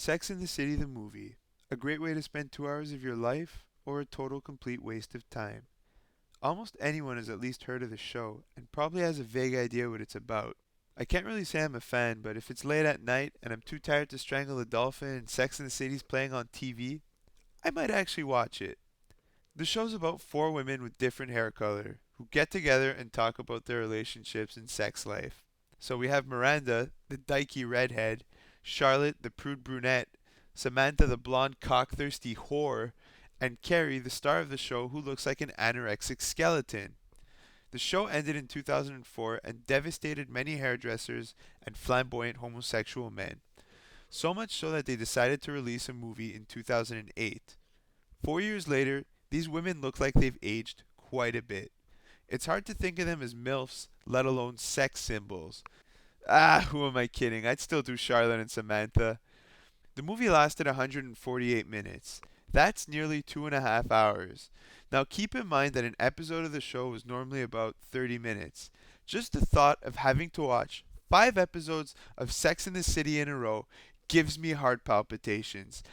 Sex in the City the movie. A great way to spend 2 hours of your life, or a total complete waste of time. Almost anyone has at least heard of the show, and probably has a vague idea what it's about. I can't really say I'm a fan, but if it's late at night and I'm too tired to strangle a dolphin and Sex in the City's playing on TV, I might actually watch it. The show's about four women with different hair color who get together and talk about their relationships and sex life. So we have Miranda, the dykey redhead, Charlotte, the prude brunette, Samantha, the blonde cockthirsty whore, and Carrie, the star of the show, who looks like an anorexic skeleton. The show ended in 2004 and devastated many hairdressers and flamboyant homosexual men. So much so that they decided to release a movie in 2008. 4 years later, these women look like they've aged quite a bit. It's hard to think of them as MILFs, let alone sex symbols. Ah, who am I kidding? I'd still do Charlotte and Samantha. The movie lasted 148 minutes. That's nearly 2.5 hours. Now keep in mind that an episode of the show was normally about 30 minutes. Just the thought of having to watch 5 episodes of Sex in the City in a row gives me heart palpitations.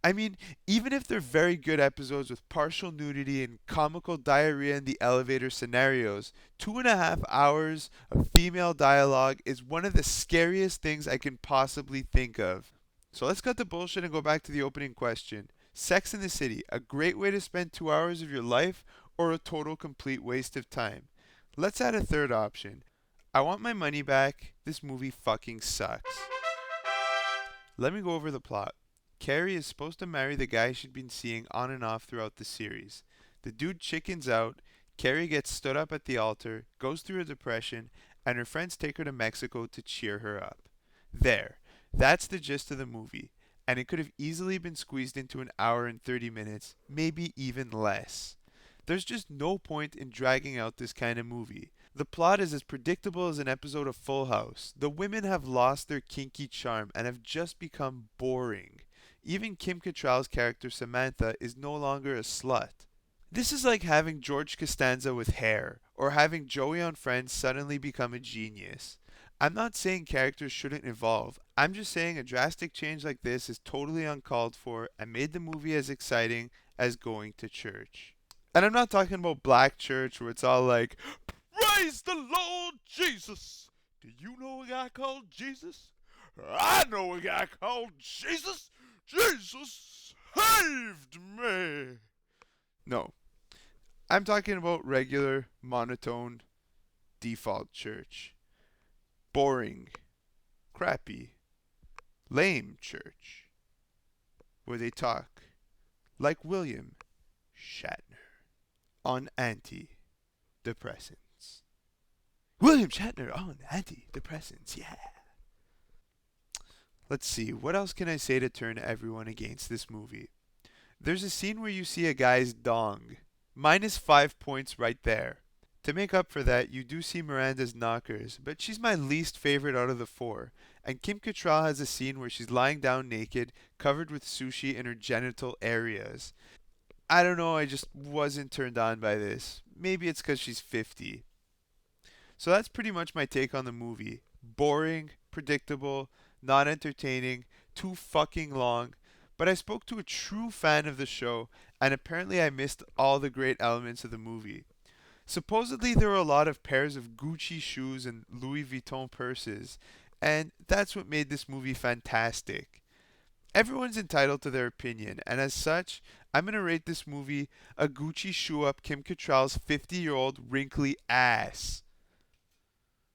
I mean, even if they're very good episodes with partial nudity and comical diarrhea in the elevator scenarios, 2.5 hours of female dialogue is one of the scariest things I can possibly think of. So let's cut the bullshit and go back to the opening question. Sex in the City, a great way to spend 2 hours of your life or a total complete waste of time? Let's add a third option. I want my money back. This movie fucking sucks. Let me go over the plot. Carrie is supposed to marry the guy she'd been seeing on and off throughout the series. The dude chickens out, Carrie gets stood up at the altar, goes through a depression, and her friends take her to Mexico to cheer her up. There. That's the gist of the movie, and it could have easily been squeezed into an hour and 30 minutes, maybe even less. There's just no point in dragging out this kind of movie. The plot is as predictable as an episode of Full House. The women have lost their kinky charm and have just become boring. Even Kim Cattrall's character Samantha is no longer a slut. This is like having George Costanza with hair, or having Joey on Friends suddenly become a genius. I'm not saying characters shouldn't evolve. I'm just saying a drastic change like this is totally uncalled for and made the movie as exciting as going to church. And I'm not talking about black church where it's all like, praise the Lord Jesus! Do you know a guy called Jesus? I know a guy called Jesus! Jesus saved me! No. I'm talking about regular, monotone, default church. Boring, crappy, lame church, where they talk like William Shatner on antidepressants. William Shatner on antidepressants, yeah. Let's see, what else can I say to turn everyone against this movie? There's a scene where you see a guy's dong. -5 points right there. To make up for that, you do see Miranda's knockers, but she's my least favorite out of the four. And Kim Cattrall has a scene where she's lying down naked, covered with sushi in her genital areas. I don't know, I just wasn't turned on by this. Maybe it's because she's 50. So that's pretty much my take on the movie. Boring, predictable, not entertaining, too fucking long. But I spoke to a true fan of the show, and apparently I missed all the great elements of the movie. Supposedly, there were a lot of pairs of Gucci shoes and Louis Vuitton purses, and that's what made this movie fantastic. Everyone's entitled to their opinion, and as such, I'm going to rate this movie a Gucci shoe up Kim Cattrall's 50-year-old wrinkly ass.